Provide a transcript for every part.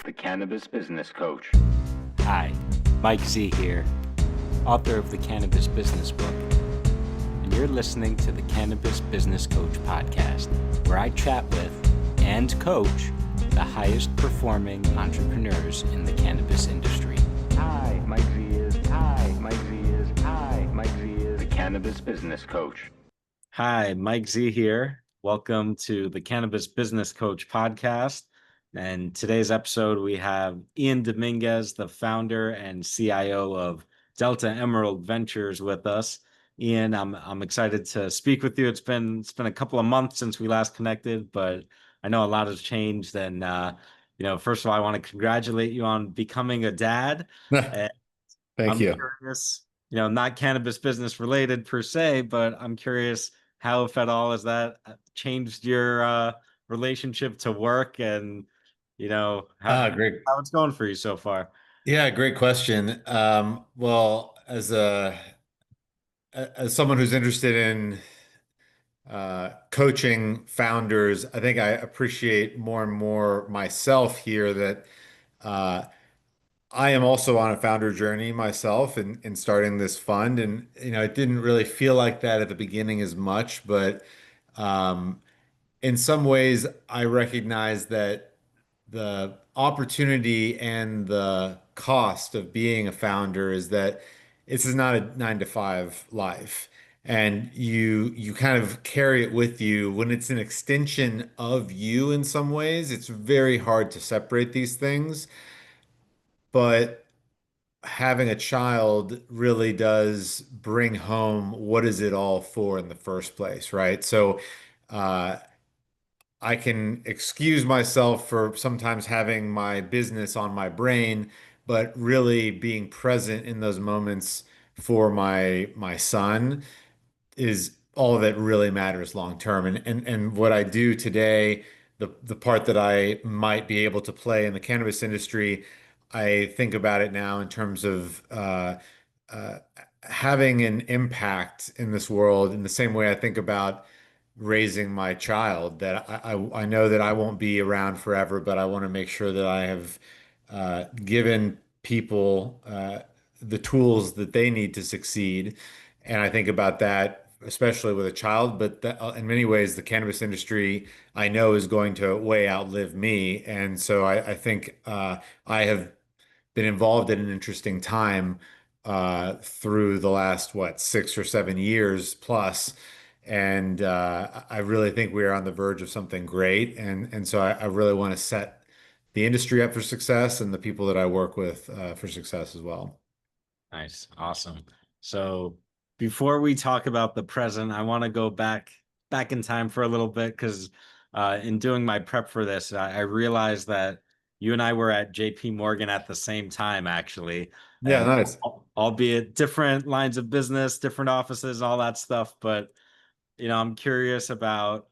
the Cannabis Business Coach. Hi, Mike Z here, author of the Cannabis Business Book, and you're listening to the Cannabis Business Coach Podcast, where I chat with and coach the highest performing entrepreneurs in the cannabis industry. Hi, Mike Z is. Hi, Mike Z is. Hi, Mike Z is. The Cannabis Business Coach. Hi, Mike Z here. Welcome to the Cannabis Business Coach Podcast. And today's episode, we have Ian Dominguez, the founder and CIO of Delta Emerald Ventures, with us. Ian, I'm excited to speak with you. It's been a couple of months since we last connected, but I know a lot has changed. And first of all, I want to congratulate you on becoming a dad. And Thank I'm you. curious, not cannabis business related per se, but I'm curious how, if at all, has that changed your relationship to work and Great. how it's going for you so far? Yeah, great question. Well, as someone who's interested in coaching founders, I think I appreciate more and more myself here that uh, I am also on a founder journey myself in starting this fund. And, it didn't really feel like that at the beginning as much, but um, in some ways, I recognize that the opportunity and the cost of being a founder is that this is not a 9 to 5 life. And you kind of carry it with you when it's an extension of you in some ways. It's very hard to separate these things. But having a child really does bring home what is it all for in the first place, right? So uh, I can excuse myself for sometimes having my business on my brain, but really being present in those moments for my son is all that really matters long term. And what I do today, the part that I might be able to play in the cannabis industry, I think about it now in terms of uh, having an impact in this world in the same way I think about raising my child, that I know that I won't be around forever, but I want to make sure that I have given people the tools that they need to succeed. And I think about that, especially with a child, but in many ways, the cannabis industry I know is going to way outlive me. And so I think I have been involved in an interesting time through the last, 6 or 7 years plus. And I really think we are on the verge of something great. And so I really want to set the industry up for success and the people that I work with for success as well. Nice, awesome. So before we talk about the present, I want to go back in time for a little bit because in doing my prep for this, I realized that you and I were at JP Morgan at the same time, actually, Yeah, and nice. albeit different lines of business, different offices, all that stuff. But I'm curious about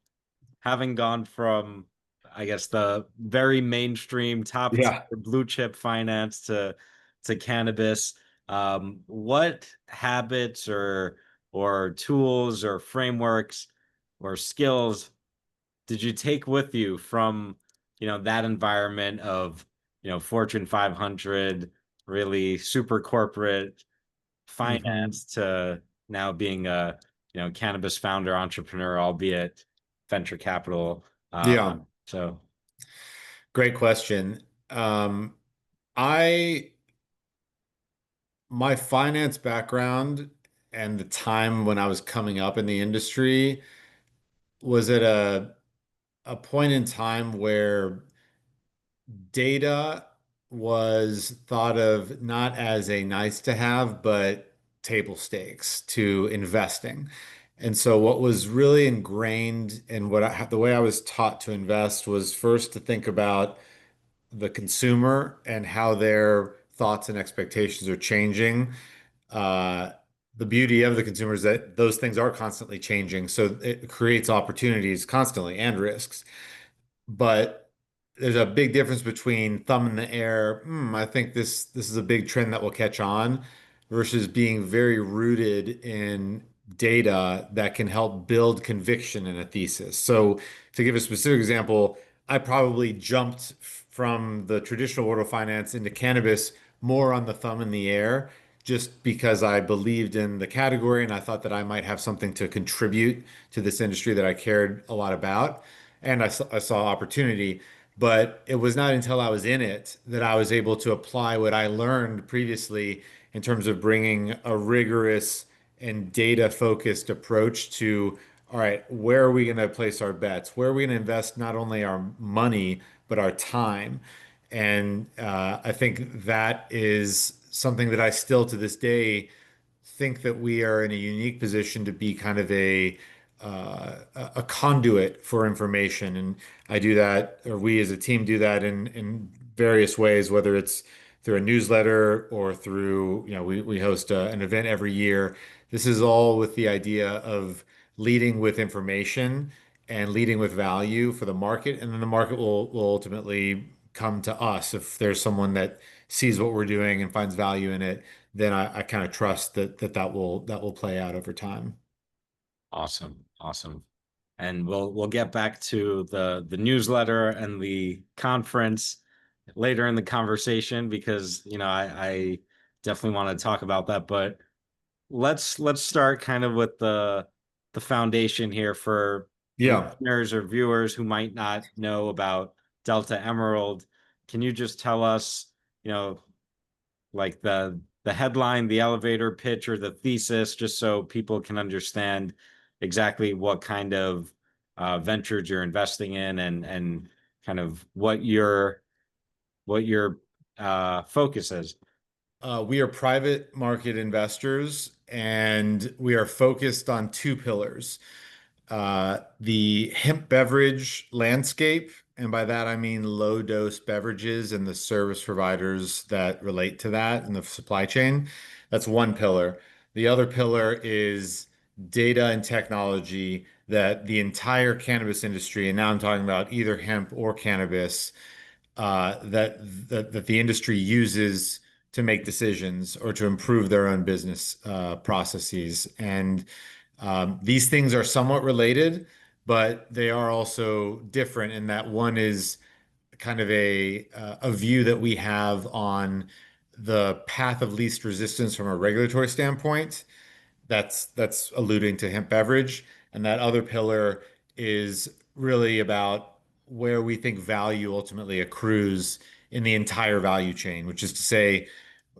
having gone from, I guess, the very mainstream top tier Yeah. blue chip finance to cannabis. What habits or tools or frameworks or skills did you take with you from, that environment of, Fortune 500, really super corporate Mhm. finance to now being a, cannabis founder, entrepreneur, albeit venture capital. Yeah. So Great question. I My finance background and the time when I was coming up in the industry was at a point in time where data was thought of not as a nice to have, but table stakes to investing. And so what was really ingrained in the way I was taught to invest was first to think about the consumer and how their thoughts and expectations are changing. Uh, the beauty of the consumer is that those things are constantly changing, so it creates opportunities constantly and risks. But there's a big difference between thumb in the air, I think this is a big trend that will catch on, versus being very rooted in data that can help build conviction in a thesis. So to give a specific example, I probably jumped from the traditional world of finance into cannabis more on the thumb in the air, just because I believed in the category and I thought that I might have something to contribute to this industry that I cared a lot about. And I saw opportunity. But it was not until I was in it that I was able to apply what I learned previously in terms of bringing a rigorous and data-focused approach to, all right, where are we going to place our bets? Where are we going to invest not only our money, but our time? And I think that is something that I still to this day think that we are in a unique position to be kind of a conduit for information. And I do that, or we as a team do that in various ways, whether it's through a newsletter or through, we host an event every year. This is all with the idea of leading with information and leading with value for the market, and then the market will ultimately come to us if there's someone that sees what we're doing and finds value in it. Then I kind of trust that will play out over time. Awesome. Awesome. And we'll get back to the newsletter and the conference later in the conversation because I definitely want to talk about that. But let's start kind of with the foundation here for Yeah. listeners or viewers who might not know about Delta Emerald. Can you just tell us, you know, like the headline, the elevator pitch, or the thesis, just so people can understand exactly what kind of ventures you're investing in and kind of what your focus is. We are private market investors and we are focused on two pillars. The hemp beverage landscape, and by that I mean low dose beverages and the service providers that relate to that in the supply chain. That's one pillar. The other pillar is data and technology that the entire cannabis industry, and now I'm talking about either hemp or cannabis, that the industry uses to make decisions or to improve their own business processes. And these things are somewhat related, but they are also different in that one is kind of a view that we have on the path of least resistance from a regulatory standpoint. That's alluding to hemp beverage, and that other pillar is really about where we think value ultimately accrues in the entire value chain, which is to say,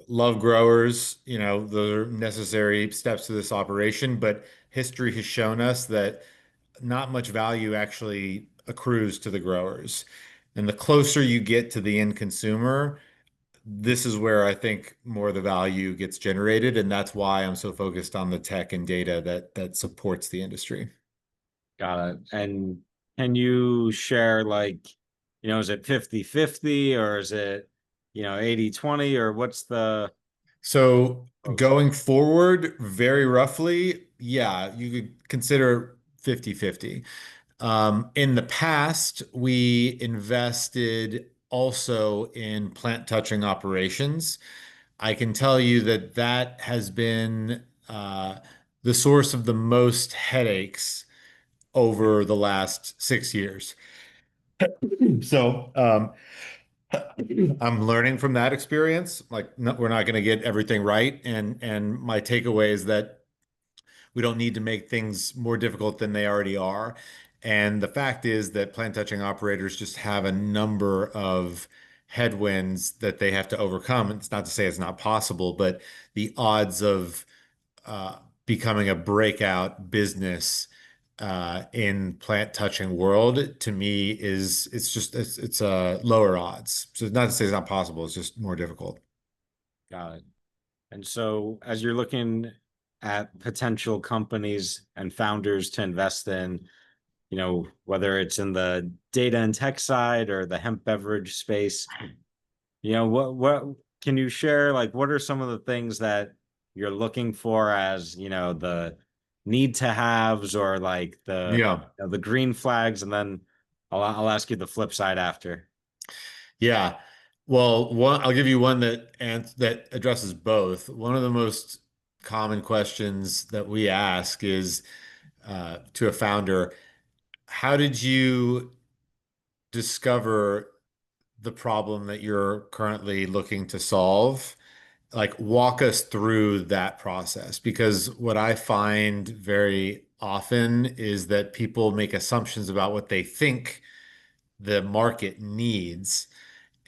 love growers, those are necessary steps to this operation, but history has shown us that not much value actually accrues to the growers. And the closer you get to the end consumer, this is where I think more of the value gets generated, and that's why I'm so focused on the tech and data that supports the industry. Got it. And can you share like, is it 50-50 or is it, 80-20 or what's the So post? going forward, very roughly, yeah, you could consider 50-50. In the past, we invested also in plant touching operations. I can tell you that that has been the source of the most headaches over the last 6 years. So I'm learning from that experience. Like, no, we're not going to get everything right, and my takeaway is that we don't need to make things more difficult than they already are. And the fact is that plant touching operators just have a number of headwinds that they have to overcome. It's not to say it's not possible, but the odds of uh, becoming a breakout business in plant touching world to me is it's lower odds. So not to say it's not possible, it's just more difficult. Got it. And so as you're looking at potential companies and founders to invest in, whether it's in the data and tech side or the hemp beverage space, what can you share? Like, what are some of the things that you're looking for as, the need to haves or like Yeah. the green flags? And then I'll ask you the flip side after. Yeah. Well, I'll give you one that addresses both. One of the most common questions that we ask is to a founder, how did you discover the problem that you're currently looking to solve, like walk us through that process. Because what I find very often is that people make assumptions about what they think the market needs.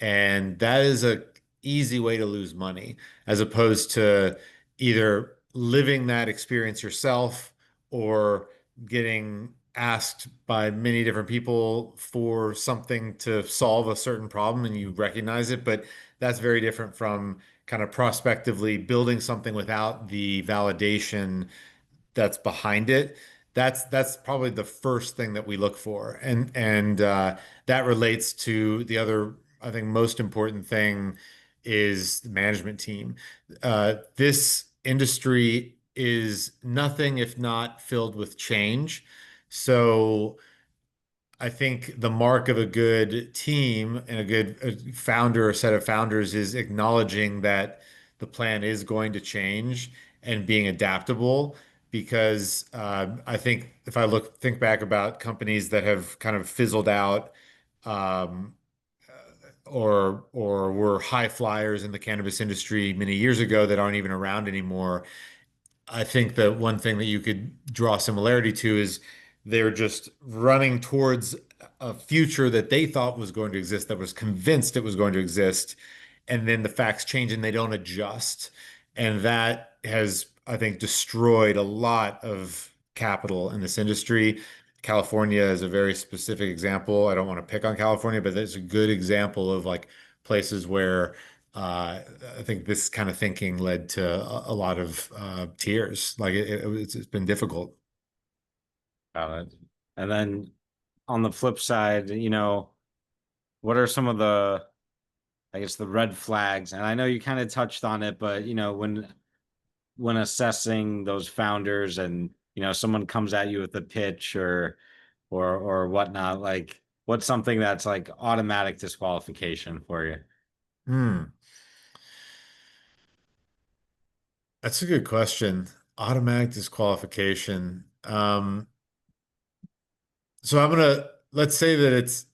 And that is a easy way to lose money, as opposed to either living that experience yourself or getting asked by many different people for something to solve a certain problem and you recognize it. But that's very different from kind of prospectively building something without the validation that's behind it. That's probably the first thing that we look for, and that relates to the other, I think, most important thing is the management team. This industry is nothing if not filled with change. So I think the mark of a good team and a good founder or set of founders is acknowledging that the plan is going to change and being adaptable. Because I think if I think back about companies that have kind of fizzled out, um, or were high flyers in the cannabis industry many years ago that aren't even around anymore, I think that one thing that you could draw similarity to is they're just running towards a future that they thought was going to exist, that was convinced it was going to exist, and then the facts change and they don't adjust. And that has, I think, destroyed a lot of capital in this industry. California is a very specific example. I don't want to pick on California, but it's a good example of like places where I think this kind of thinking led to a lot of tears. Like it's been difficult. Got it. And then on the flip side, what are some of the, I guess, the red flags? And I know you kind of touched on it, but when assessing those founders and someone comes at you with a pitch or whatnot, like what's something that's like automatic disqualification for you? Hmm. That's a good question. Automatic disqualification. So let's say that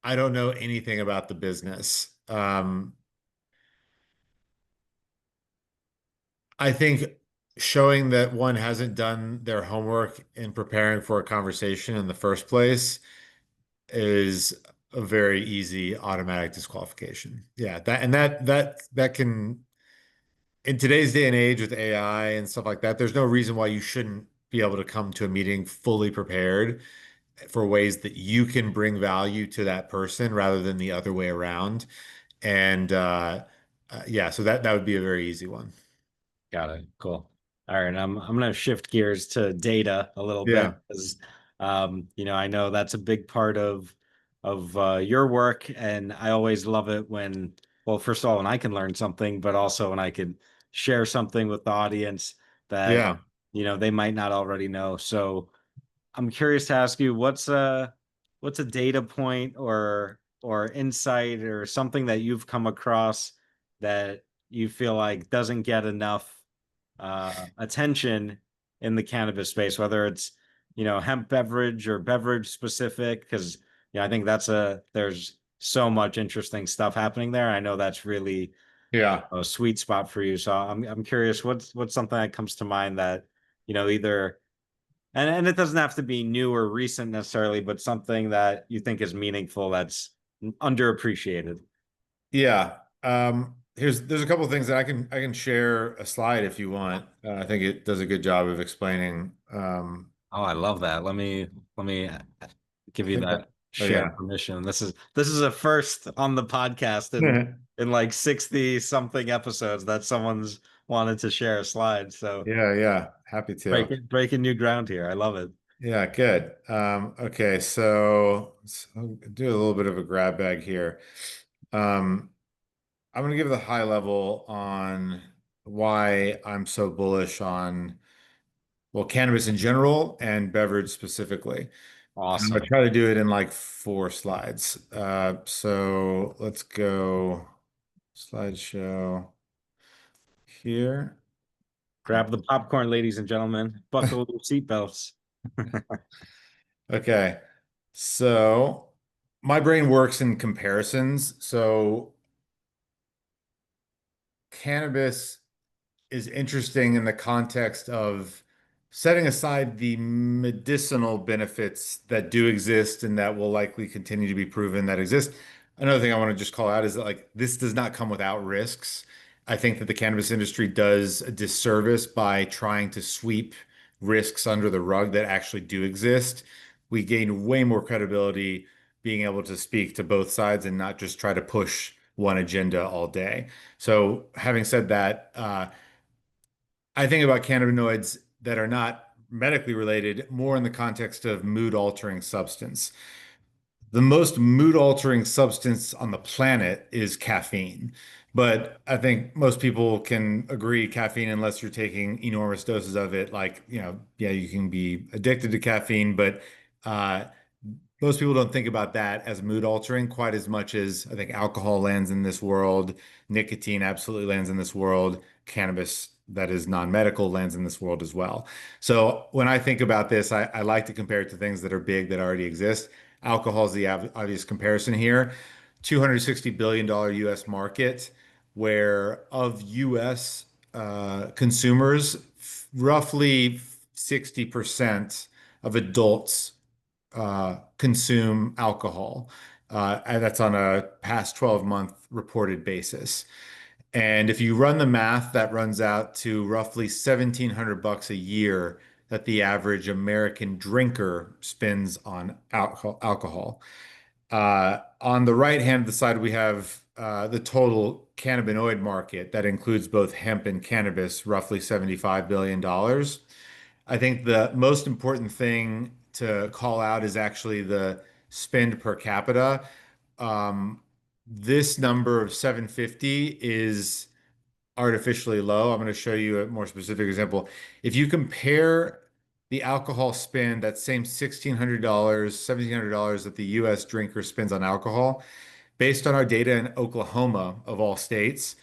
I don't know anything about the business. I think showing that one hasn't done their homework in preparing for a conversation in the first place is a very easy automatic disqualification. Yeah, that can, in today's day and age with AI and stuff like that, there's no reason why you shouldn't be able to come to a meeting fully prepared for ways that you can bring value to that person rather than the other way around. And yeah, so that would be a very easy one. Got it. Cool. All right. I'm gonna shift gears to data a little bit Yeah. because I know that's a big part of your work, and I always love it when, well, first of all, when I can learn something, but also when I can share something with the audience that Yeah. they might not already know. So I'm curious to ask you, what's a data point or insight or something that you've come across that you feel like doesn't get enough attention in the cannabis space, whether it's hemp beverage or beverage specific, because I think there's so much interesting stuff happening there. I know that's really Yeah. a sweet spot for you. So I'm curious, what's something that comes to mind that either, and it doesn't have to be new or recent necessarily, but something that you think is meaningful that's underappreciated. Yeah. There's a couple of things that I can share a slide if you want. I think it does a good job of explaining. Oh, I love that. Let me give I you think that oh share yeah. permission. This is a first on the podcast in like 60 something episodes that someone's wanted to share a slide. So Yeah, yeah. Happy to. breaking new ground here. I love it. Yeah, good. Okay, so I'll do a little bit of a grab bag here. Um, I'm going to give the high level on why I'm so bullish on, well, cannabis in general and beverage specifically. And I'm going to Awesome. try to do it in like 4 slides. So let's go slideshow here. Grab the popcorn, ladies and gentlemen. Buckle your seatbelts. Okay. So my brain works in comparisons. So cannabis is interesting in the context of setting aside the medicinal benefits that do exist and that will likely continue to be proven that exist. Another thing I want to just call out is that like this does not come without risks. I think that the cannabis industry does a disservice by trying to sweep risks under the rug that actually do exist. We gain way more credibility being able to speak to both sides and not just try to push one agenda all day. So having said that, I think about cannabinoids that are not medically related more in the context of mood altering substance. The most mood altering substance on the planet is caffeine. But I think most people can agree caffeine, unless you're taking enormous doses of it, like, yeah, you can be addicted to caffeine, but uh, most people don't think about that as mood altering quite as much as I think alcohol lands in this world, nicotine absolutely lands in this world, cannabis that is non-medical lands in this world as well. So when I think about this, I like to compare it to things that are big that already exist. Alcohol is the obvious comparison here. $260 billion US market, where of US consumers, roughly 60% of adults consume alcohol. And that's on a past 12-month reported basis. And if you run the math, that runs out to roughly 1,700 bucks a year that the average American drinker spends on alcohol. On the right hand of the side, we have the total cannabinoid market that includes both hemp and cannabis, roughly $75 billion. I think the most important thing to call out is actually the spend per capita. Um, this number of 750 is artificially low. I'm going to show you a more specific example. If you compare the alcohol spend, that same $1,600, $1,700 that the US drinker spends on alcohol, based on our data in Oklahoma, of all states,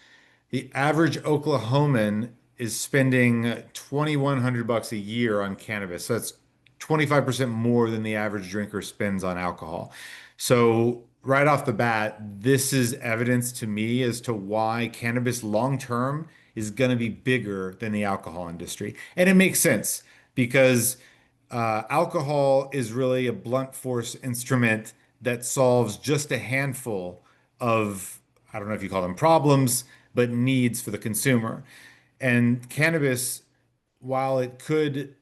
the average Oklahoman is spending 2,100 bucks a year on cannabis. So that's 25% more than the average drinker spends on alcohol. So right off the bat, this is evidence to me as to why cannabis long term is going to be bigger than the alcohol industry. And it makes sense because alcohol is really a blunt force instrument that solves just a handful of, I don't know if you call them problems, but needs for the consumer. And cannabis, while it could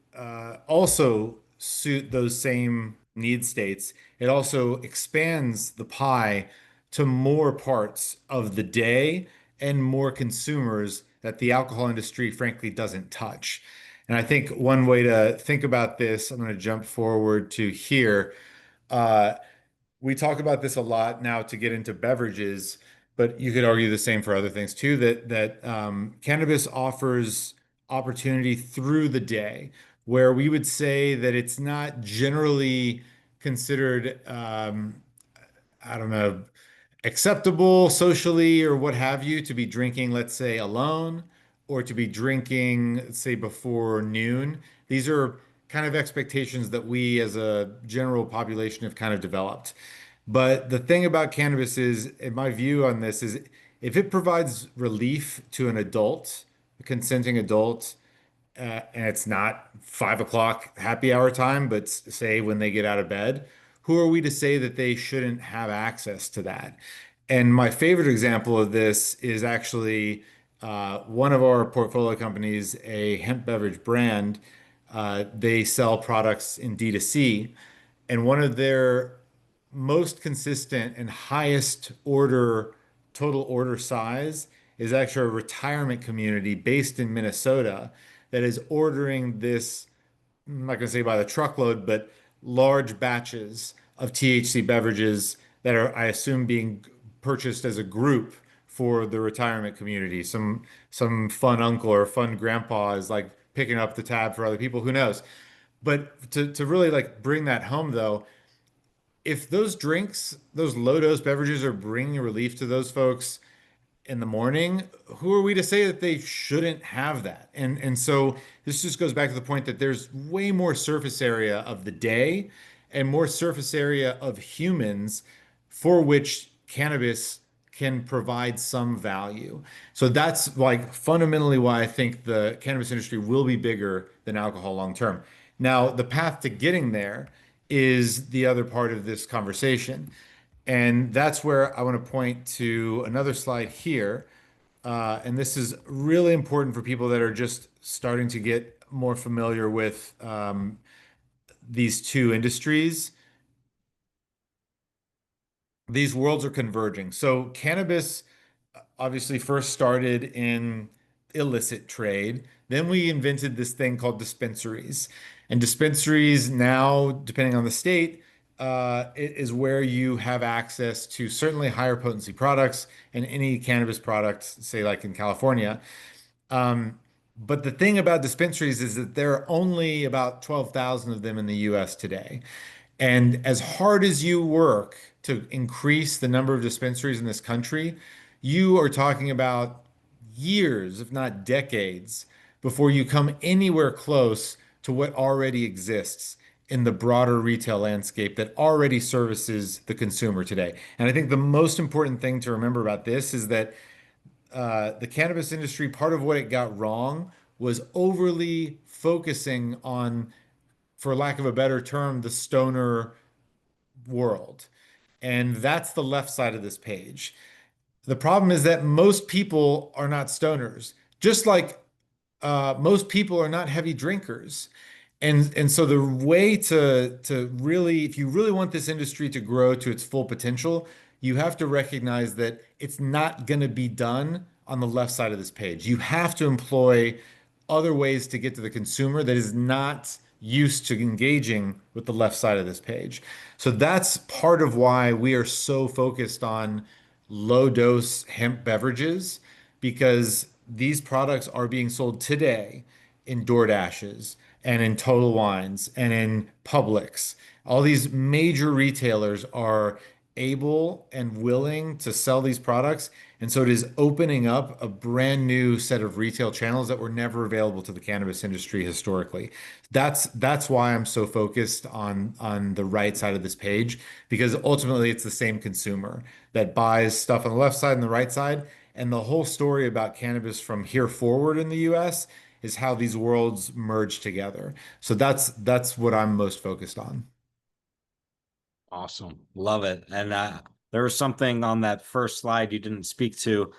also suit those same need states, it also expands the pie to more parts of the day and more consumers that the alcohol industry, frankly, doesn't touch. And I think one way to think about this, I'm going to jump forward to here. Uh, we talk about this a lot now to get into beverages, but you could argue the same for other things too, that cannabis offers opportunity through the day, where we would say that it's not generally considered, I don't know, acceptable socially or what have you to be drinking, let's say, alone or to be drinking, say, before noon. These are kind of expectations that we as a general population have kind of developed. But the thing about cannabis is, in my view on this, is if it provides relief to an adult, a consenting adult, and it's not 5 o'clock happy hour time, but say when they get out of bed, who are we to say that they shouldn't have access to that? And my favorite example of this is actually one of our portfolio companies, a hemp beverage brand. They sell products in D2C, and one of their most consistent and highest order total order size is actually a retirement community based in Minnesota that is ordering this, I'm not going to say by the truckload, but large batches of THC beverages that are, I assume, being purchased as a group for the retirement community. Some fun uncle or fun grandpa is like picking up the tab for other people, who knows? But to really like bring that home though, if those drinks, those low dose beverages are bringing relief to those folks in the morning, who are we to say that they shouldn't have that? And so this just goes back to the point that there's way more surface area of the day and more surface area of humans for which cannabis can provide some value. So that's like fundamentally why I think the cannabis industry will be bigger than alcohol long term. Now, the path to getting there is the other part of this conversation. And that's where I want to point to another slide here. And this is really important for people that are just starting to get more familiar with these two industries. These worlds are converging. So cannabis obviously first started in illicit trade. Then we invented this thing called dispensaries. And dispensaries now, depending on the state, is where you have access to certainly higher potency products and any cannabis product, say like in California. Um, but the thing about dispensaries is that there are only about 12,000 of them in the US today. And as hard as you work to increase the number of dispensaries in this country, you are talking about years, if not decades, before you come anywhere close to what already exists in the broader retail landscape that already services the consumer today. And I think the most important thing to remember about this is that the cannabis industry, part of what it got wrong was overly focusing on, for lack of a better term, the stoner world. And that's the left side of this page. The problem is that most people are not stoners, just like most people are not heavy drinkers. And so the way to really, if you really want this industry to grow to its full potential, you have to recognize that it's not going to be done on the left side of this page. You have to employ other ways to get to the consumer that is not used to engaging with the left side of this page. So that's part of why we are so focused on low dose hemp beverages, because these products are being sold today in DoorDashes and in Total Wines and in Publix. All these major retailers are able and willing to sell these products. And so it is opening up a brand new set of retail channels that were never available to the cannabis industry historically. That's why I'm so focused on the right side of this page, because ultimately it's the same consumer that buys stuff on the left side and the right side. And the whole story about cannabis from here forward in the US is how these worlds merge together. So that's what I'm most focused on. Awesome. Love it. And there was something on that first slide you didn't speak to,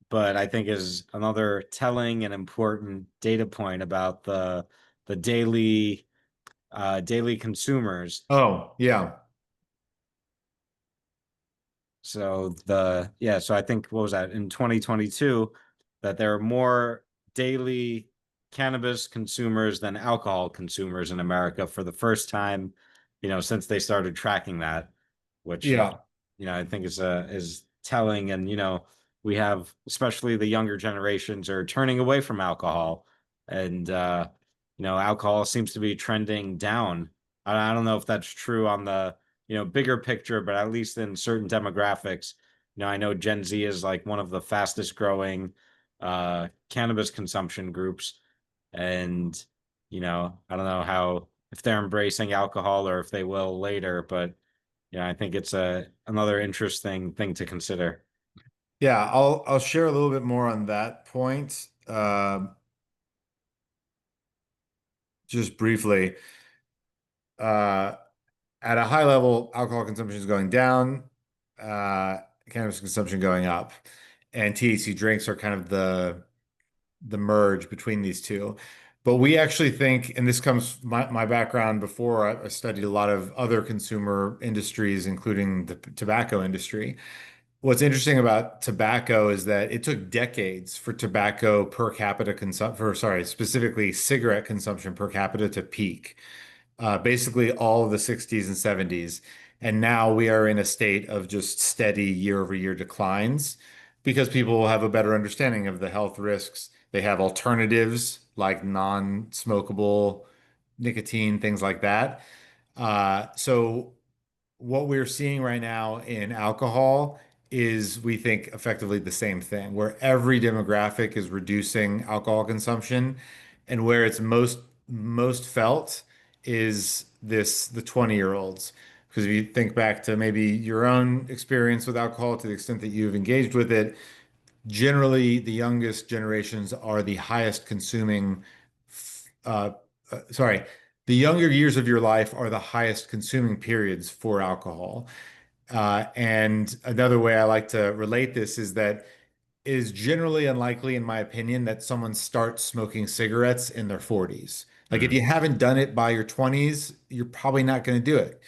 but I think is another telling and important data point about the daily consumers. Oh, yeah. So so I think what was that in 2022 that there are more daily cannabis consumers than alcohol consumers in America for the first time, since they started tracking that, which Yeah. I think is telling. And we have, especially the younger generations are turning away from alcohol, and alcohol seems to be trending down. I don't know if that's true on the bigger picture, but at least in certain demographics, I know Gen Z is like one of the fastest growing cannabis consumption groups. And, I don't know how, if they're embracing alcohol or if they will later, but I think it's another interesting thing to consider. Yeah, I'll share a little bit more on that point. Just briefly. Uh, at a high level, alcohol consumption is going down, uh, cannabis consumption going up, and THC drinks are kind of the merge between these two. But we actually think, and this comes from my background before, I studied a lot of other consumer industries, including the tobacco industry. What's interesting about tobacco is that it took decades for tobacco per capita consumption, for sorry, specifically cigarette consumption per capita to peak, basically all of the 60s and 70s. And now we are in a state of just steady year-over-year declines because people have a better understanding of the health risks. They have alternatives like non-smokable nicotine, things like that. So what we're seeing right now in alcohol is, we think, effectively the same thing, where every demographic is reducing alcohol consumption, and where it's most felt is the 20-year-olds. Because if you think back to maybe your own experience with alcohol to the extent that you've engaged with it, generally the youngest generations are the highest consuming, uh, sorry, the younger years of your life are the highest consuming periods for alcohol. And another way I like to relate this is that it is generally unlikely, in my opinion, that someone starts smoking cigarettes in their 40s. Like if Mm. you haven't done it by your 20s, you're probably not going to do it.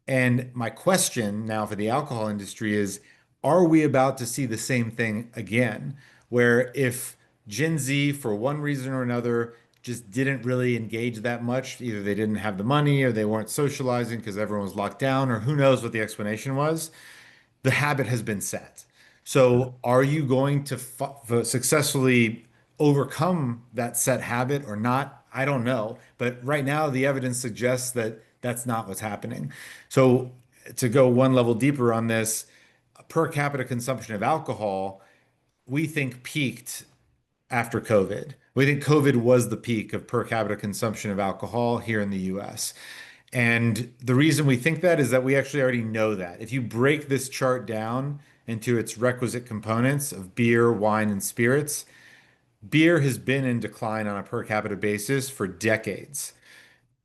And my question now for the alcohol industry is, are we about to see the same thing again? Where if Gen Z, for one reason or another, just didn't really engage that much, either they didn't have the money or they weren't socializing because everyone was locked down, or who knows what the explanation was, the habit has been set. So, are you going to successfully overcome that set habit or not? I don't know. But right now, the evidence suggests that that's not what's happening. So, to go one level deeper on this, per capita consumption of alcohol, we think peaked after COVID. We think COVID was the peak of per capita consumption of alcohol here in the US. And the reason we think that is that we actually already know that. If you break this chart down into its requisite components of beer, wine, and spirits, beer has been in decline on a per capita basis for decades.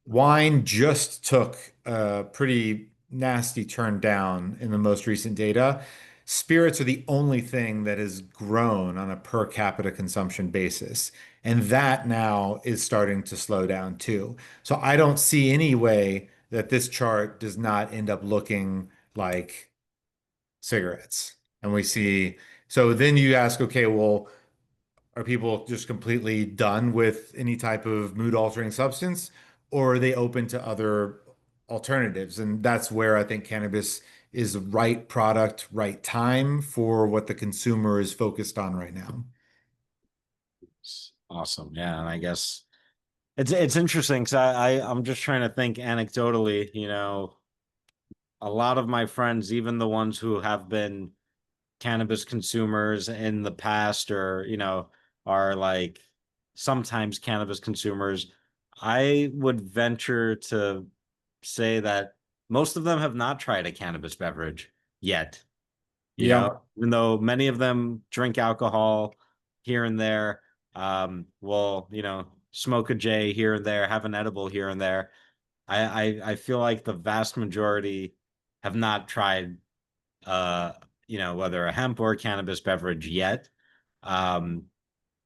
Wine just took a pretty nasty turn down in the most recent data. Spirits are the only thing that has grown on a per capita consumption basis. And that now is starting to slow down too. So I don't see any way that this chart does not end up looking like cigarettes. And we see, so then you ask, okay, well, are people just completely done with any type of mood altering substance, or are they open to other alternatives? And that's where I think cannabis is the right product, right time for what the consumer is focused on right now. It's awesome. Yeah. And I guess it's interesting because I'm just trying to think anecdotally, a lot of my friends, even the ones who have been cannabis consumers in the past or, are like sometimes cannabis consumers, I would venture to say that most of them have not tried a cannabis beverage yet. Yeah. Even though many of them drink alcohol here and there, will, smoke a J here and there, have an edible here and there. I feel like the vast majority have not tried whether a hemp or cannabis beverage yet, um,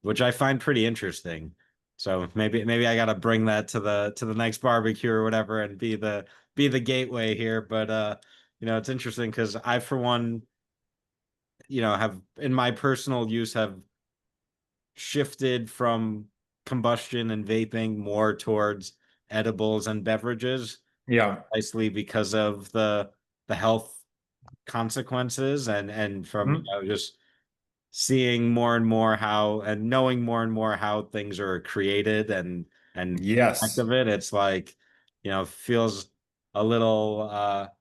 which I find pretty interesting. So maybe I got to bring that to the next barbecue or whatever and be the gateway here. But it's interesting because I, for one, have in my personal use have shifted from combustion and vaping more towards edibles and beverages, Yeah. precisely because of the health consequences and from Mhm. just seeing more and more how and knowing more and more how things are created and fact Yes. of it, it's like, feels a little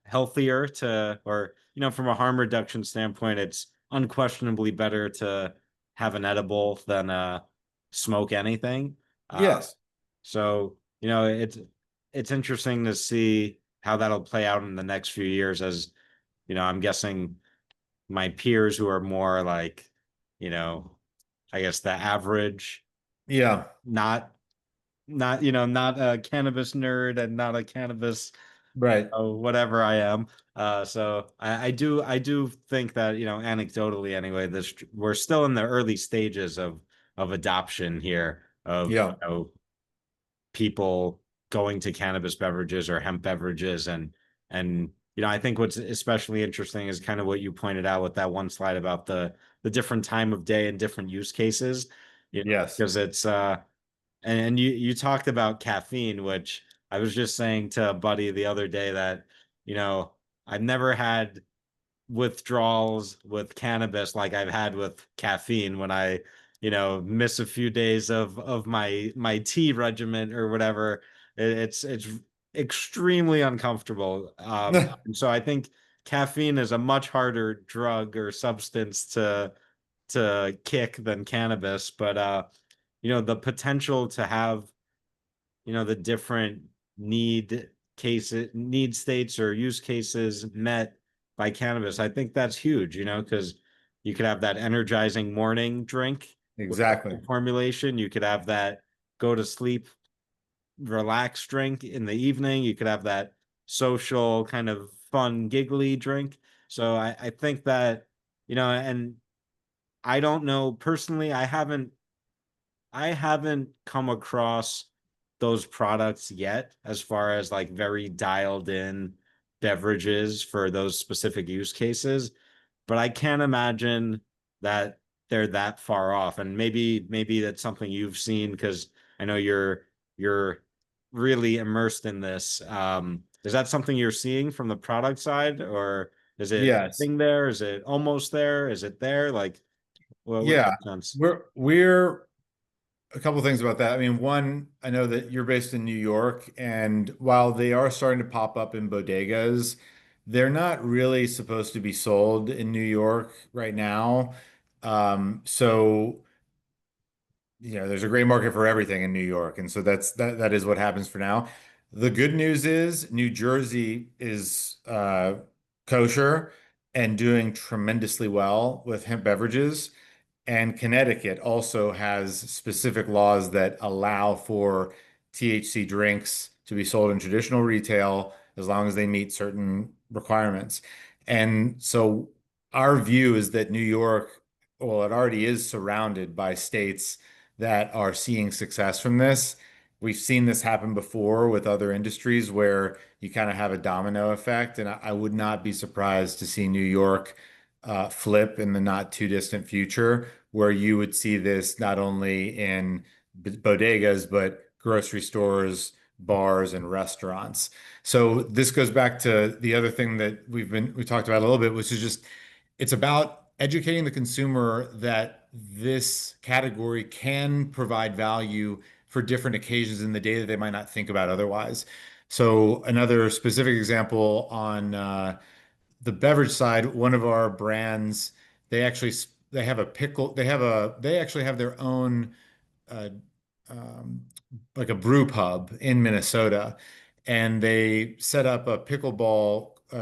healthier to, or from a harm reduction standpoint, it's unquestionably better to have an edible than smoke anything. uh Yes. so it's interesting to see how that'll play out in the next few years, as I'm guessing my peers who are more like, you know, I guess the average, Yeah. not not a cannabis nerd and not a cannabis Right. whatever I am. So I do think that, anecdotally anyway, this we're still in the early stages of adoption here of, Yeah. people going to cannabis beverages or hemp beverages, and I think what's especially interesting is kind of what you pointed out with that one slide about the different time of day and different use cases, Yes. because it's and you talked about caffeine, which I was just saying to a buddy the other day that, you know I've never had withdrawals with cannabis like I've had with caffeine when I, miss a few days of my tea regimen or whatever. It's extremely uncomfortable. And so I think caffeine is a much harder drug or substance to kick than cannabis, but the potential to have, the different need states or use cases met by cannabis. I think that's huge, because you could have that energizing morning drink with Exactly. formulation. You could have that go to sleep, relax drink in the evening. You could have that social kind of fun, giggly drink. So I think that, and I don't know personally, I haven't come across those products yet as far as like very dialed in beverages for those specific use cases, but I can't imagine that they're that far off. And maybe that's something you've seen because I know you're really immersed in this. Is that something you're seeing from the product side, or is it Yes. getting there? Is it almost there? Is it there? Like, what's Yeah. your sense? We're a couple things about that. I mean, one, I know that you're based in New York, and while they are starting to pop up in bodegas, they're not really supposed to be sold in New York right now. So there's a great market for everything in New York, and so that is what happens for now. The good news is New Jersey is kosher and doing tremendously well with hemp beverages. And Connecticut also has specific laws that allow for THC drinks to be sold in traditional retail as long as they meet certain requirements. And so our view is that New York, well, it already is surrounded by states that are seeing success from this. We've seen this happen before with other industries where you kind of have a domino effect. And I would not be surprised to see New York flip in the not too distant future, where you would see this not only in bodegas, but grocery stores, bars, and restaurants. So this goes back to the other thing that we talked about a little bit, which is just it's about educating the consumer that this category can provide value for different occasions in the day that they might not think about otherwise. So another specific example on the beverage side, one of our brands, they actually they have a pickle, they actually have their own uh, um, like a brew pub in Minnesota, and they set up a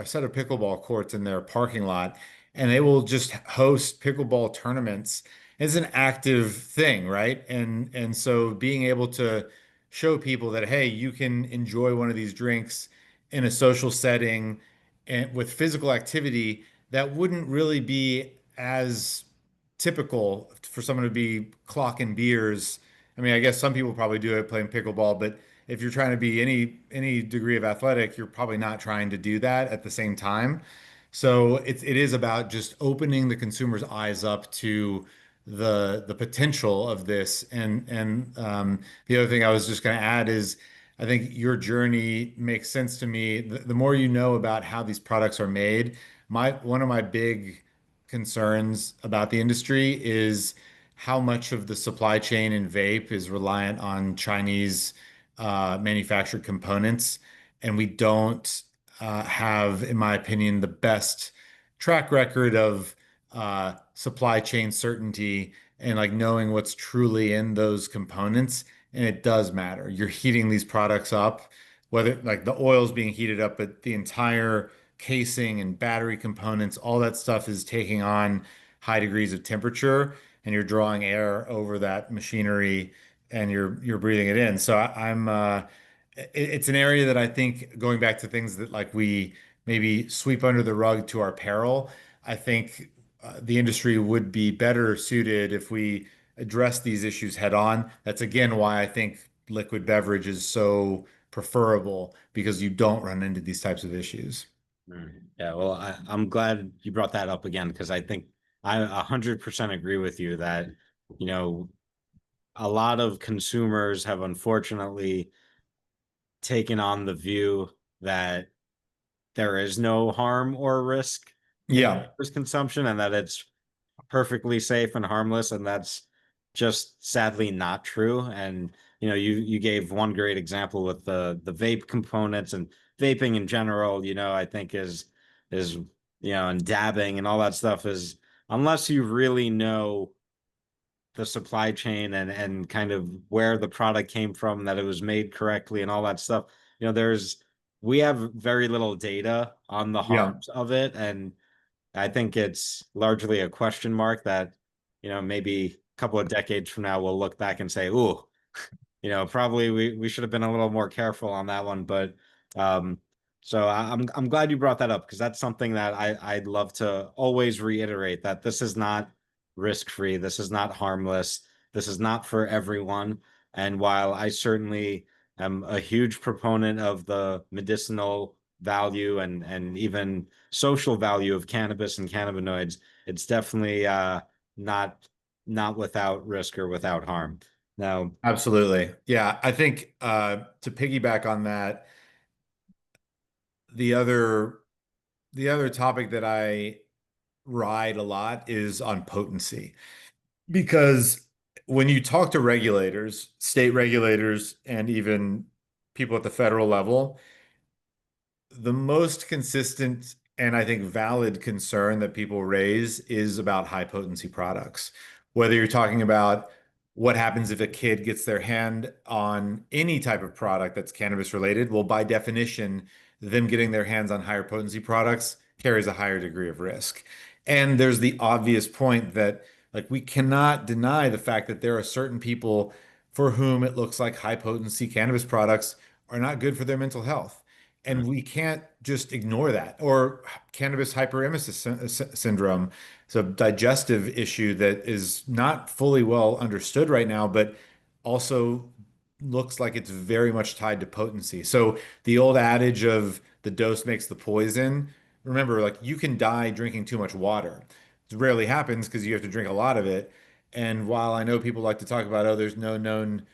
set of pickleball courts in their parking lot, and they will just host pickleball tournaments. It's an active thing, right? And so being able to show people that, hey, you can enjoy one of these drinks in a social setting and with physical activity that wouldn't really be as typical for someone to be clocking beers. I mean, I guess some people probably do it playing pickleball, but if you're trying to be any degree of athletic, you're probably not trying to do that at the same time. So it is about just opening the consumer's eyes up to the potential of this. And the other thing I was just going to add is I think your journey makes sense to me. The more you know about how these products are made, my one of my big concerns about the industry is how much of the supply chain in vape is reliant on Chinese manufactured components. And we don't have, in my opinion, the best track record of supply chain certainty and like knowing what's truly in those components. And it does matter. You're heating these products up, whether like the oil's being heated up, but the entire casing and battery components, all that stuff is taking on high degrees of temperature, and you're drawing air over that machinery and you're breathing it in. So it's an area that I think going back to things that like we maybe sweep under the rug to our peril. I think the industry would be better suited if we address these issues head on. That's again why I think liquid beverage is so preferable because you don't run into these types of issues. Yeah, well, I'm glad you brought that up again because I think I 100% agree with you that, you know, a lot of consumers have unfortunately taken on the view that there is no harm or risk in Yeah. this consumption and that it's perfectly safe and harmless, and that's just sadly not true. And you gave one great example with the vape components and vaping in general. I think is and dabbing and all that stuff is, unless you really know the supply chain and kind of where the product came from, that it was made correctly and all that stuff, there's we have very little data on the Yeah, harms of it, and I think it's largely a question mark that, maybe a couple of decades from now we'll look back and say, "Ooh, probably we should have been a little more careful on that one." But um, so I'm glad you brought that up because that's something that I'd love to always reiterate that this is not risk-free, this is not harmless, this is not for everyone. And while I certainly am a huge proponent of the medicinal value and even social value of cannabis and cannabinoids, it's definitely not not without risk or without harm. Now, absolutely. Yeah, I think to piggyback on that, the other the other topic that I ride a lot is on potency. Because when you talk to regulators, state regulators, and even people at the federal level, the most consistent and I think valid concern that people raise is about high potency products. Whether you're talking about what happens if a kid gets their hand on any type of product that's cannabis related, well, by definition, them getting their hands on higher potency products carries a higher degree of risk. And there's the obvious point that, like, we cannot deny the fact that there are certain people for whom it looks like high potency cannabis products are not good for their mental health. And we can't just ignore that. Or cannabis hyperemesis syndrome. It's a digestive issue that is not fully well understood right now, but also looks like it's very much tied to potency. So the old adage of the dose makes the poison, remember, like you can die drinking too much water. It rarely happens because you have to drink a lot of it. And while I know people like to talk about, oh, there's no known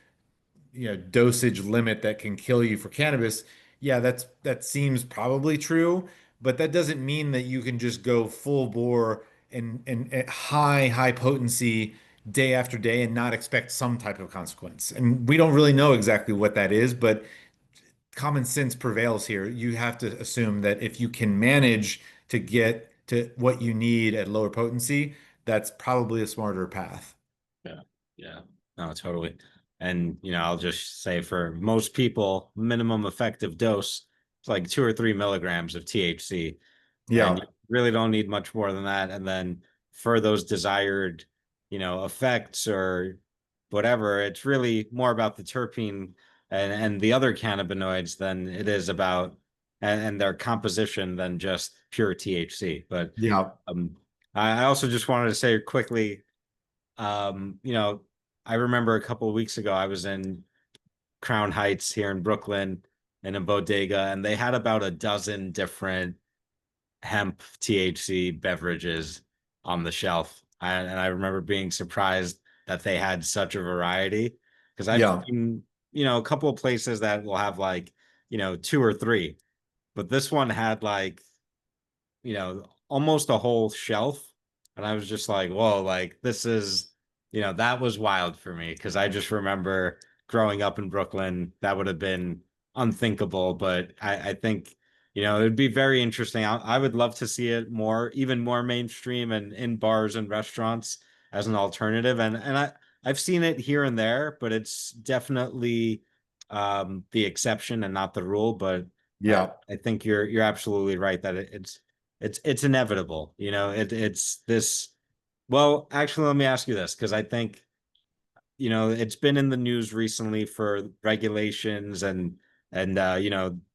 dosage limit that can kill you for cannabis. Yeah, that seems probably true, but that doesn't mean that you can just go full bore and at high potency day after day and not expect some type of consequence. And we don't really know exactly what that is, but common sense prevails here. You have to assume that if you can manage to get to what you need at lower potency, that's probably a smarter path. yeah, yeah, no, totally. And I'll just say for most people, minimum effective dose is like 2 or 3 milligrams of THC, and you Yeah. really don't need much more than that. And then for those desired, effects or whatever, it's really more about the terpene and the other cannabinoids than it is about and their composition than just pure THC. But Yeah. um, I also just wanted to say quickly, um, you know, I remember a couple of weeks ago I was in Crown Heights here in Brooklyn in a bodega, and they had about a dozen different hemp THC beverages on the shelf. And I remember being surprised that they had such a variety because I've Yeah. seen, a couple of places that will have like, 2 or 3, but this one had like, almost a whole shelf. And I was just like, whoa, like this is, that was wild for me because I just remember growing up in Brooklyn, that would have been unthinkable. But I think, it would be very interesting. I would love to see it more, even more mainstream and in bars and restaurants as an alternative. And I've seen it here and there, but it's definitely the exception and not the rule. But Yeah. I think you're absolutely right that it's inevitable. It's this. Well, actually, let me ask you this because I think it's been in the news recently for regulations and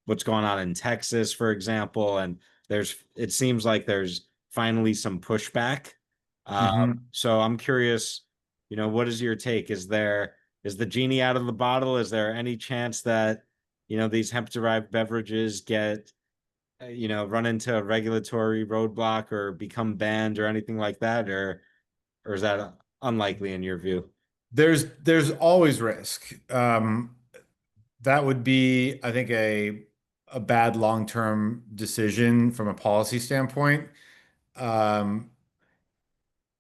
what's going on in Texas, for example, and it seems like there's finally some pushback. Hmm. So I'm curious, what is your take? Is the genie out of the bottle? Is there any chance that these hemp-derived beverages get run into a regulatory roadblock or become banned or anything like that, or is that unlikely in your view? There's always risk. That would be, I think, a bad long-term decision from a policy standpoint. Um,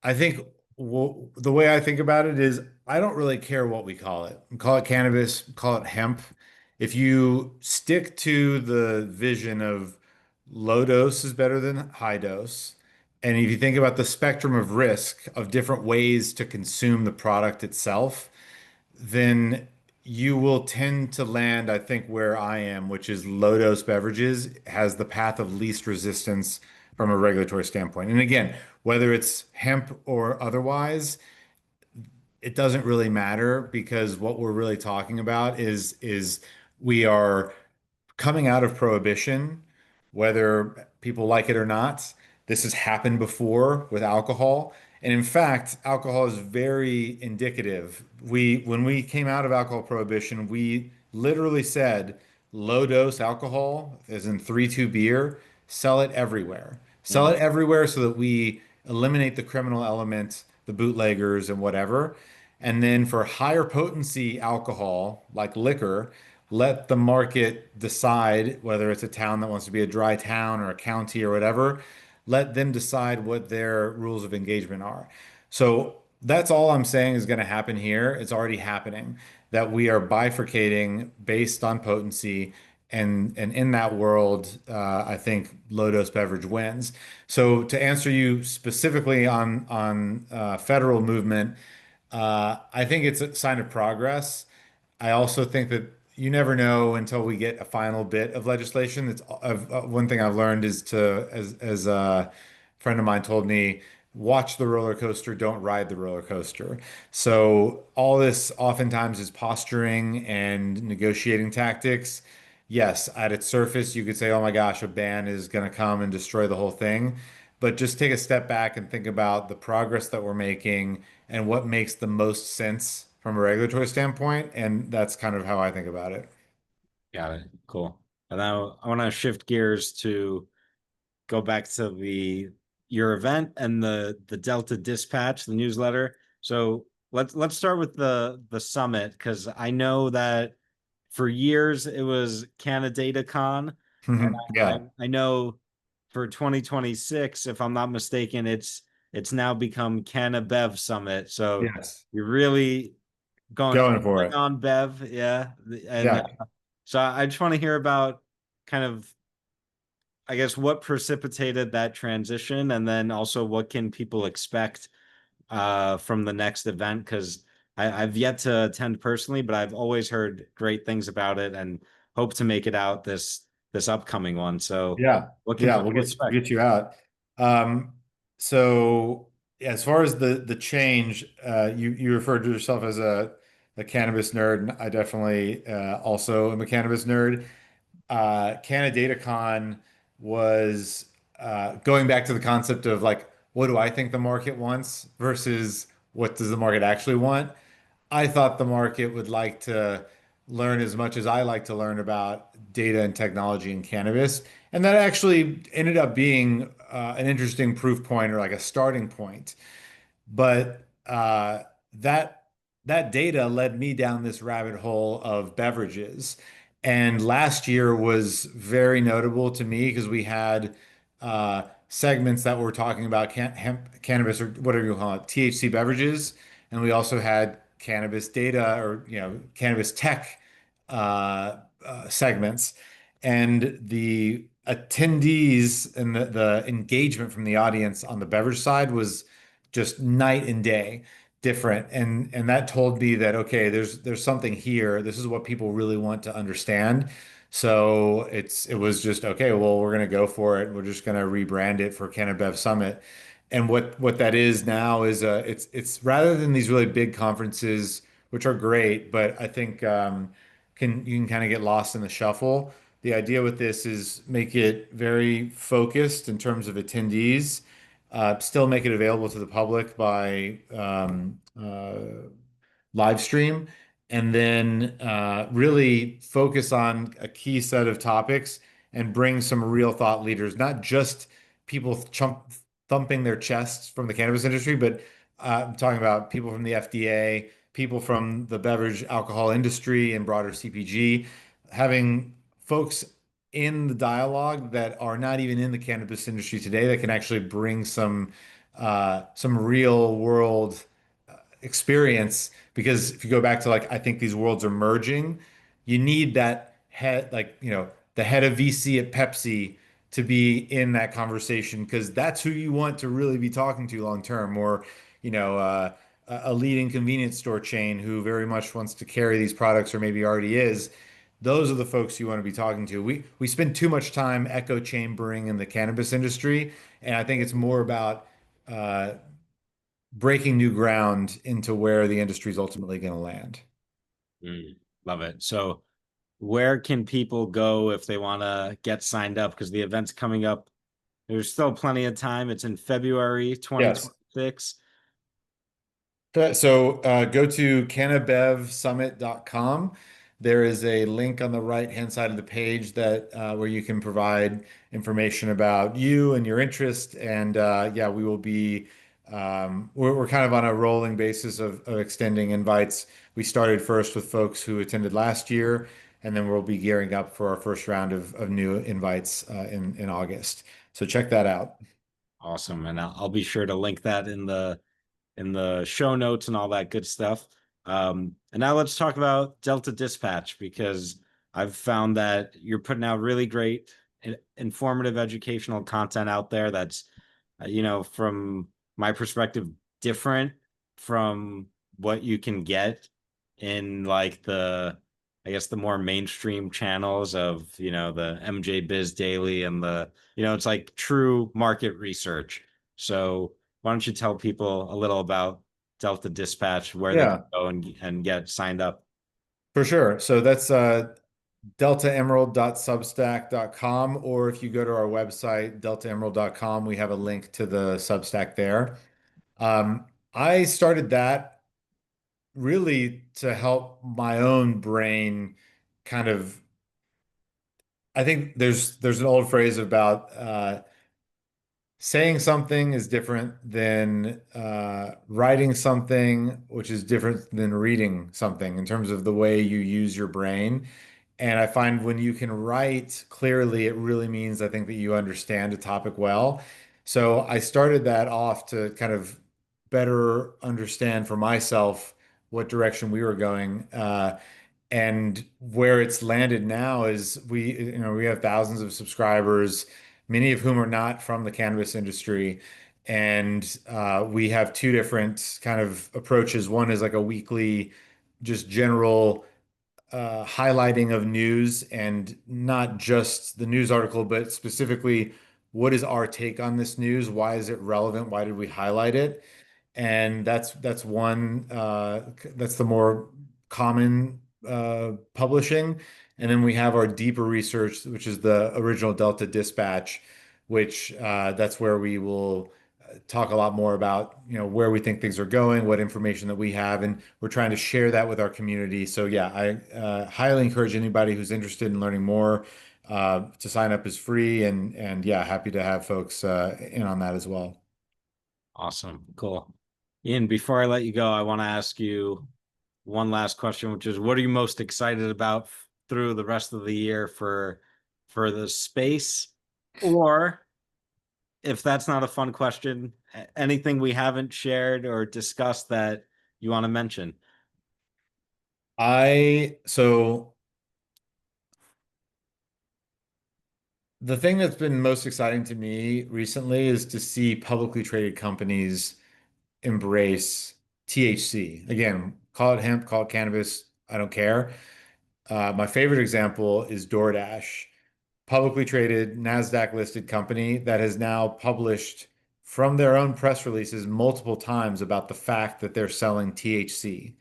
I think the way I think about it is I don't really care what we call it. Call it cannabis, call it hemp. If you stick to the vision of low dose is better than high dose, and if you think about the spectrum of risk of different ways to consume the product itself, then you will tend to land, I think, where I am, which is low dose beverages has the path of least resistance from a regulatory standpoint. And again, whether it's hemp or otherwise, it doesn't really matter because what we're really talking about is we are coming out of prohibition, whether people like it or not. This has happened before with alcohol. And in fact, alcohol is very indicative. When we came out of alcohol prohibition, we literally said low dose alcohol, as in 3-2 beer, sell it everywhere. Sell Mm, it everywhere so that we eliminate the criminal element, the bootleggers and whatever. And then for higher potency alcohol, like liquor, let the market decide whether it's a town that wants to be a dry town or a county or whatever. Let them decide what their rules of engagement are. So that's all I'm saying is going to happen here. It's already happening that we are bifurcating based on potency. And in that world, I think low dose beverage wins. So to answer you specifically on federal movement, I think it's a sign of progress. I also think that you never know until we get a final bit of legislation. One thing I've learned is as a friend of mine told me, watch the roller coaster, don't ride the roller coaster. So all this oftentimes is posturing and negotiating tactics. Yes, at its surface, you could say, oh my gosh, a ban is going to come and destroy the whole thing. But just take a step back and think about the progress that we're making and what makes the most sense from a regulatory standpoint. And that's kind of how I think about it. got it. Cool. And now I want to shift gears to go back to the your event and the Delta Dispatch, the newsletter. So let's start with the summit because I know that for years it was Canada Con, and Yeah. I know for 2026, if I'm not mistaken, it's now become Cannabev Summit. So Yes. you're really going Going all for in it. on Bev, yeah. And Yeah. so I just want to hear about kind of I guess what precipitated that transition, and then also what can people expect from the next event? Because I've yet to attend personally, but I've always heard great things about it and hope to make it out this upcoming one. So Yeah. what can Yeah. people We'll expect? get you out. Um, so as far as the change, you referred to yourself as a cannabis nerd, and I definitely also am a cannabis nerd. CanadaCon was going back to the concept of like, what do I think the market wants versus what does the market actually want? I thought the market would like to learn as much as I like to learn about data and technology in cannabis. And that actually ended up being an interesting proof point or like a starting point. But that that data led me down this rabbit hole of beverages. And last year was very notable to me because we had segments that were talking about hemp, cannabis, or whatever you call it, THC beverages, and we also had cannabis data or cannabis tech segments. And the attendees and the engagement from the audience on the beverage side was just night and day different. And that told me that okay, there's something here. This is what people really want to understand. So it was just okay, well, we're gonna go for it. We're just gonna rebrand it for Cannabev Summit. And what that is now is it's rather than these really big conferences, which are great, but I think you can kind of get lost in the shuffle. The idea with this is make it very focused in terms of attendees, still make it available to the public by live stream, and then really focus on a key set of topics and bring some real thought leaders, not just people thumping their chests from the cannabis industry, but I'm talking about people from the FDA, people from the beverage alcohol industry and broader CPG, having folks in the dialogue that are not even in the cannabis industry today that can actually bring some real world experience. Because if you go back to like, I think these worlds are merging, you need that head, like, the head of VC at Pepsi to be in that conversation because that's who you want to really be talking to long term. Or, you know, a leading convenience store chain who very much wants to carry these products or maybe already is, those are the folks you want to be talking to. We spend too much time echo chambering in the cannabis industry, and I think it's more about uh, breaking new ground into where the industry is ultimately going to land. Love it. So where can people go if they want to get signed up? Because the event's coming up. There's still plenty of time. It's in February Yes. 2026. So go to cannabevsummit.com. There is a link on the right-hand side of the page that where you can provide information about you and your interest. And yeah, we will be we're kind of on a rolling basis of extending invites. We started first with folks who attended last year, and then we'll be gearing up for our first round of new invites in August. So check that out. Awesome. And I'll be sure to link that in the show notes and all that good stuff. And now let's talk about Delta Dispatch, because I've found that you're putting out really great, informative, educational content out there that's, from my perspective, different from what you can get in like I guess the more mainstream channels of, the MJ Biz Daily and it's like true market research. So why don't you tell people a little about Delta Dispatch, where they can Yeah, go and get signed up? for sure. So that's deltaemerald.substack.com, or if you go to our website, deltaemerald.com, we have a link to the Substack there. I started that really to help my own brain kind of, I think there's an old phrase about saying something is different than writing something, which is different than reading something in terms of the way you use your brain. And I find when you can write clearly, it really means I think that you understand a topic well. So I started that off to kind of better understand for myself what direction we were going. And where it's landed now is we have thousands of subscribers, many of whom are not from the cannabis industry. And we have two different kind of approaches. One is like a weekly, just general highlighting of news, and not just the news article, but specifically what is our take on this news? Why is it relevant? Why did we highlight it? And that's one that's the more common publishing. And then we have our deeper research, which is the original Delta Dispatch, which that's where we will talk a lot more about, where we think things are going, what information that we have, and we're trying to share that with our community. So yeah, I highly encourage anybody who's interested in learning more to sign up is free, and yeah, happy to have folks in on that as well. Awesome. Cool. Ian, before I let you go, I want to ask you one last question, which is, what are you most excited about through the rest of the year for the space? Or if that's not a fun question, anything we haven't shared or discussed that you want to mention? So the thing that's been most exciting to me recently is to see publicly traded companies embrace THC. Again, call it hemp, call it cannabis, I don't care. My favorite example is DoorDash, publicly traded, NASDAQ listed company that has now published from their own press releases multiple times about the fact that they're selling THC.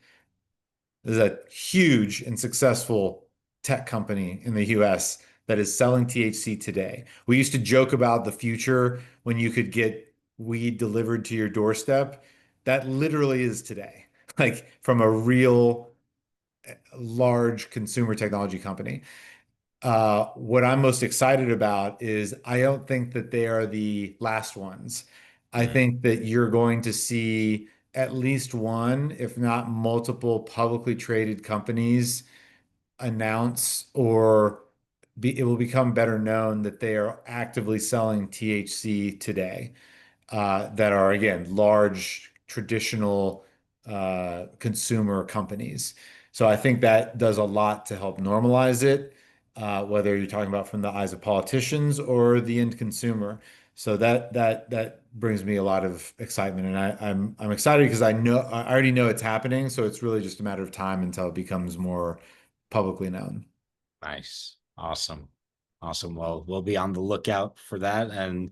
This is a huge and successful tech company in the US that is selling THC today. We used to joke about the future when you could get weed delivered to your doorstep. That literally is today, like from a real large consumer technology company. What I'm most excited about is I don't think that they are the last ones. I Mm. think that you're going to see at least one, if not multiple publicly traded companies announce, or it will become better known that they are actively selling THC today, that are, again, large traditional consumer companies. So I think that does a lot to help normalize it, whether you're talking about from the eyes of politicians or the end consumer. So brings me a lot of excitement, and I'm excited because I already know it's happening, so it's really just a matter of time until it becomes more publicly known. Nice. Awesome. Awesome. Well, we'll be on the lookout for that. And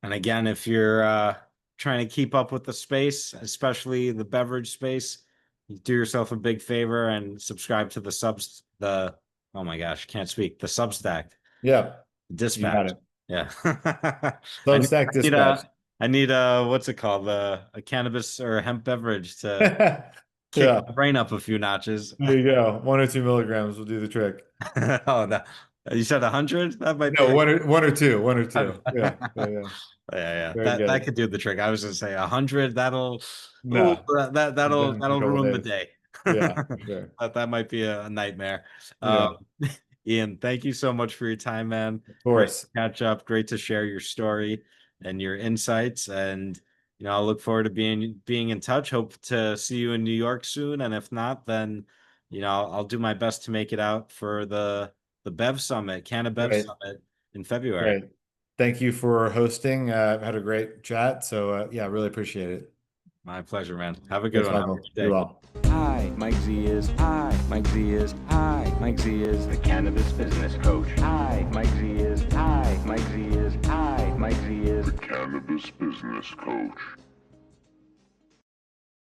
again, if you're trying to keep up with the space, especially the beverage space, do yourself a big favor and subscribe to the oh my gosh, can't speak, the Substack Yeah, you got Dispatch. it. Yeah. I need, Substack I need Dispatch. a I need a what's it called? A cannabis or a hemp beverage to kick Yeah, my brain up a few notches. there you go. 1 or 2 milligrams will do the trick. Oh, no. You said 100? That might No, be. one or two. Yeah, yeah, yeah. Yeah. Very That good. could do the trick. I was gonna say 100. That'll, oh, No, done in a that'll couple ruin the days. day. Yeah, for sure. That might be a nightmare. Um, Yeah, Ian, thank you so much for your time, man. of Great course. to catch up. Great to share your story and your insights. And I look forward to being in touch. Hope to see you in New York soon. And if not, then I'll do my best to make it out for the Bev Summit, Cannabev Great, Summit in February. great. Thank you for hosting. I've had a great chat. So yeah, really appreciate it. My pleasure, man. Have a good Thanks, one. Have a Michael. good Be day. well. Hi, Mike Z is. Hi, Mike Z is. Hi, Mike Z is the Cannabis Business Coach. Hi, Mike Z is. Hi, Mike Z is. Hi, Mike Z is the Cannabis Business Coach.